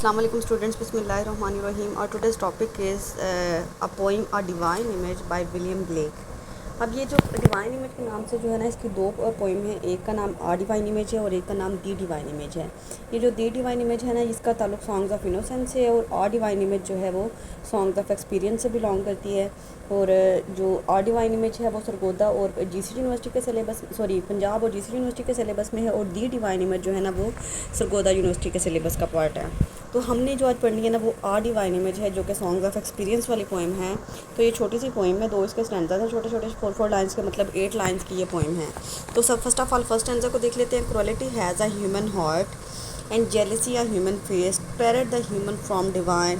अस्सलाम वालेकुम स्टूडेंट्स, बिस्मिल्लाहिर्रहमानिर्रहीम। और today's topic is a poem a divine image by William Blake. अब ये जो डिवाइन इमेज के नाम से जो है ना, इसकी दो पोइम है। एक का नाम आ डिवाइन इमेज है और एक का नाम दी डिवाइन इमेज है। ये जो दी डिवाइन इमेज है ना, इसका ताल्लुक सॉन्ग्स ऑफ इनोसेंस से, और आ डिवाइन इमेज जो है वो सॉन्ग्स ऑफ एक्सपीरियंस से बिलोंग करती है। और जो आ डिवाइन इमेज है वो सरगोदा और जीसीडी यूनिवर्सिटी के सिलेबस पंजाब और जीसीडी यूनिवर्सिटी के सिलेबस में है। और दी डिवाइन इमेज जो है ना वो सरगोदा यूनिवर्सिटी के सिलेबस का पार्ट है। तो हमने जो आज पढ़नी है ना वो आ डिवाइन इमेज है, जो कि सॉन्ग्स ऑफ एक्सपीरियंस वाली पोइम है। तो ये छोटी सी पोइम है, दो इसके स्टैंडर्स हैं छोटे छोटे, 4 लाइन्स के, मतलब 8 लाइन्स की ये पोइम है। तो सब first of all first stanza को देख लेते हैं। Cruelty has a human heart and jealousy a human face, terror the human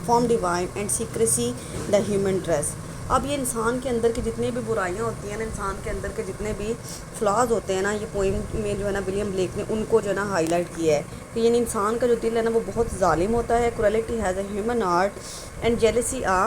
form divine and secrecy the human dress. अब ये इंसान के अंदर की जितनी भी बुराइयां होती हैं ना, इंसान के अंदर के जितने भी फ्लॉज होते हैं ना, ये पोइम में जो है ना विलियम ब्लेक ने उनको जो है ना हाईलाइट किया है कि यानी इंसान का जो दिल है ना वो बहुत जालिम होता है। Cruelty has a human heart and jealousy a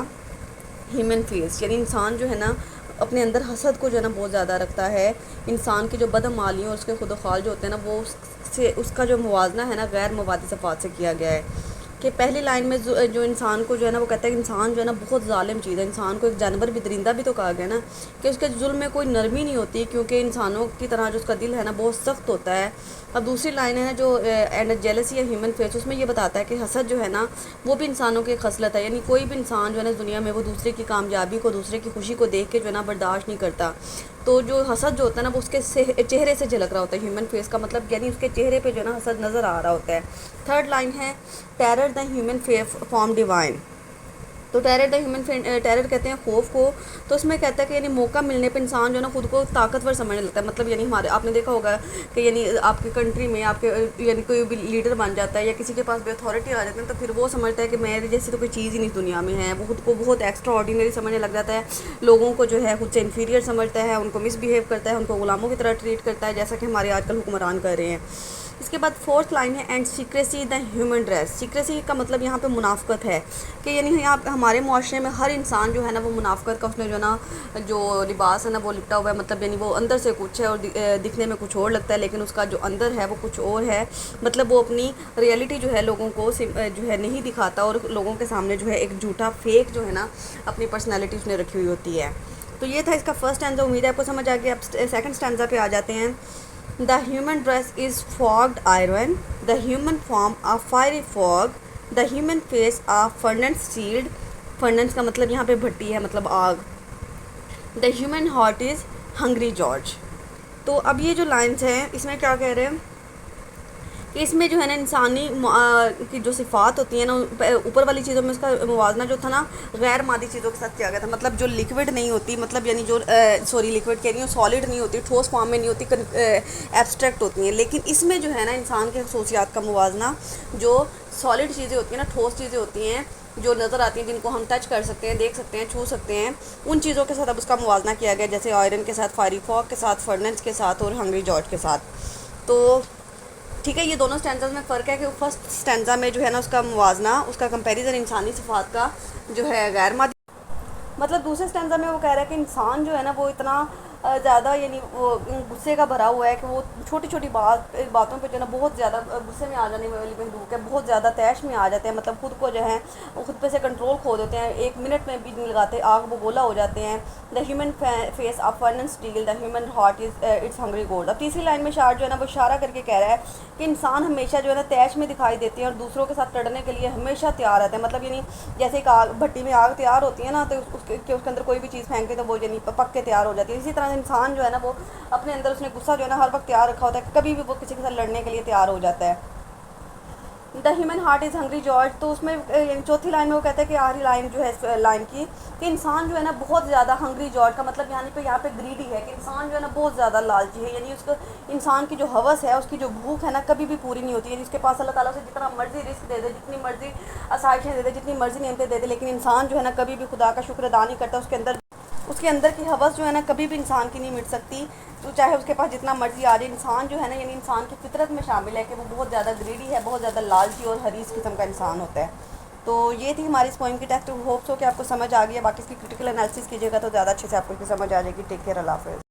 human face, यानी इंसान जो है ना अपने अंदर हसद को जो है ना बहुत ज़्यादा रखता है। इंसान की जो बदअमालियों और उसके खुदखाल जो होते हैं ना, वो उससे उसका जो मुवाजना है ना गैर मवादी सफ़ात से किया गया है। कि पहली लाइन में जो इंसान को जो है ना वो कहता है कि इंसान जो है ना बहुत जालिम चीज़ है। इंसान को एक जानवर भी, दरिंदा भी तो कहा गया ना, कि उसके जुल्म में कोई नरमी नहीं होती, क्योंकि इंसानों की तरह जो उसका दिल है ना बहुत सख्त होता है। अब दूसरी लाइन है ना जो एंड जेलसी या ह्यूमन फेस, उसमें ये बताता है कि हसद जो है ना वो भी इंसानों की खसलत है। यानी कोई भी इंसान जो है ना दुनिया में वो दूसरे की कामयाबी को, दूसरे की खुशी को देख के जो है ना बर्दाश्त नहीं करता। तो जो हसद जो होता है ना वो उसके चेहरे से झलक रहा होता है। ह्यूमन फेस का मतलब यानी उसके चेहरे पे जो है ना हसद नज़र आ रहा होता है। थर्ड लाइन है terror the human form divine. तो टेरर द ह्यूमन, टेरर कहते हैं खौफ को। तो उसमें कहता है कि यानी मौका मिलने पे इंसान जो है ना खुद को ताकतवर समझने लगता है। मतलब यानी हमारे आपने देखा होगा कि यानी आपकी कंट्री में आपके यानी कोई भी लीडर बन जाता है या किसी के पास भी अथॉरिटी आ जाती है, तो फिर वो समझता है कि मेरे जैसी तो कोई चीज़ ही नहीं दुनिया में है। वो खुद को बहुत एक्स्ट्रा ऑर्डिनरी समझने लग जाता है। लोगों को जो है खुद से इन्फीरियर समझता है, उनको मिसबिहेव करता है, उनको गुलामों की तरह ट्रीट करता है, जैसा कि हमारे आजकल हुक्मरान कर रहे हैं। इसके बाद फोर्थ लाइन है and secrecy the human dress. Secrecy का मतलब यहाँ पे मुनाफ़क़त है कि यानी यहाँ पे हमारे मुआशरे में हर इंसान जो है ना वो मुनाफ़क़त का, उसने जो ना जो लिबास है ना वो लिपटा हुआ है। मतलब यानी वो अंदर से कुछ है और दिखने में कुछ और लगता है, लेकिन उसका जो अंदर है वो कुछ और है। मतलब वो अपनी रियलिटी जो है लोगों को जो है नहीं दिखाता, और लोगों के सामने जो है एक झूठा फेक जो है ना अपनी पर्सनैलिटी उसने रखी हुई होती है। तो ये था इसका फर्स्ट स्टैंजा। उम्मीद है आपको समझ आ गया। अब सेकंड स्टैंजा पे आ जाते हैं। The human dress is fogged iron, the human form a fiery fog, the human face a furnace sealed। Furnace का मतलब यहाँ पे भट्टी है, मतलब आग। The human heart is hungry George। तो अब ये जो लाइन्स हैं इसमें क्या कह रहे हैं कि इसमें जो है ना इंसानी की जो सिफ़ात होती है ना, ऊपर वाली चीज़ों में उसका मुवाजना जो था ना गैर मादी चीज़ों के साथ किया गया था। मतलब जो लिक्विड नहीं होती, मतलब यानी जो लिक्विड कह रही हूँ, सॉलिड नहीं होती, ठोस फॉर्म में नहीं होती, एब्स्ट्रैक्ट होती हैं। लेकिन इसमें जो है ना इंसान के खसूसियात का मुवाजना जो सॉलिड चीज़ें होती हैं ना, ठोस चीज़ें होती हैं जो नज़र आती हैं, जिनको हम टच कर सकते हैं, देख सकते हैं, छू सकते हैं, उन चीज़ों के साथ अब उसका मुवाजना किया गया, जैसे आयरन के साथ, फायरी फॉग के साथ, फर्नेस के साथ और हंग्री जॉर्ज के साथ। तो ठीक है, ये दोनों स्टैंजाज में फ़र्क है कि फर्स्ट स्टैंजा में जो है ना उसका मुवाजना, उसका कंपैरिजन इंसानी सिफ़ात का जो है गैर मादी, मतलब दूसरे स्टैंजा में वो कह रहा है कि इंसान जो है ना वो इतना ज़्यादा यानी वो गुस्से का भरा हुआ है कि वो छोटी छोटी बातों पे जो है ना बहुत ज़्यादा गुस्से में आ जाने वाली बंदूक है, बहुत ज़्यादा तैश में आ जाते हैं। मतलब खुद को जो है वो खुद पे से कंट्रोल खो देते हैं, 1 मिनट में भी नहीं लगाते, आग वो गोला हो जाते हैं। The human face of furnace steel, the human heart is it's hungry gold. अब तीसरी लाइन में शार्ट जो है ना वो इशारा करके कह रहा है कि इंसान हमेशा जो है ना तैश में दिखाई देते हैं और दूसरों के साथ लड़ने के लिए हमेशा तैयार रहते हैं। मतलब यानी जैसे एक आग, भट्टी में आग तैयार होती है ना, तो उसके अंदर कोई भी चीज़ फेंके तो वो यानी पक के तैयार हो जाती है। इसी तरह इंसान जो है ना वो अपने अंदर उसने गुस्सा जो है ना हर वक्त तैयार रखा होता है, कभी भी वो किसी के साथ लड़ने के लिए तैयार हो जाता है। The human heart is hungry George. तो उसमें चौथी लाइन में वो कहता है कि आखिरी लाइन जो है लाइन की कि इंसान जो है ना बहुत ज़्यादा हंग्री जॉर्ज का मतलब यहाँ पे ग्रीडी है, कि इंसान जो है ना बहुत ज़्यादा लालची है। यानी उसको इंसान की जो हवस है, उसकी जो भूख है ना कभी भी पूरी नहीं होती है। उसके पास अल्लाह ताला से जितना मर्जी रिस्क दे दे, जितनी मर्जी आसाइशें दे दे, जितनी मर्जी नियमतें दे दे, लेकिन इंसान जो है ना कभी भी खुदा का शुक्र अदा नहीं करता। उसके अंदर की हवस जो है ना कभी भी इंसान की नहीं मिट सकती। तो चाहे उसके पास जितना मर्जी आ जाए, इंसान जो है ना यानी इंसान की फितरत में शामिल है कि वो बहुत ज़्यादा ग्रीडी है, बहुत ज़्यादा लालची और हरीस किस्म का इंसान होता है। तो ये थी हमारी इस पोइम की टेक्स्ट। होप्स हो कि आपको समझ आ गई है। बाकी इसकी क्रिटिकल एनालिसिस कीजिएगा तो ज़्यादा अच्छे से आपको समझ आ जाएगी। टेक केयर, अल्लाह हाफ़िज़।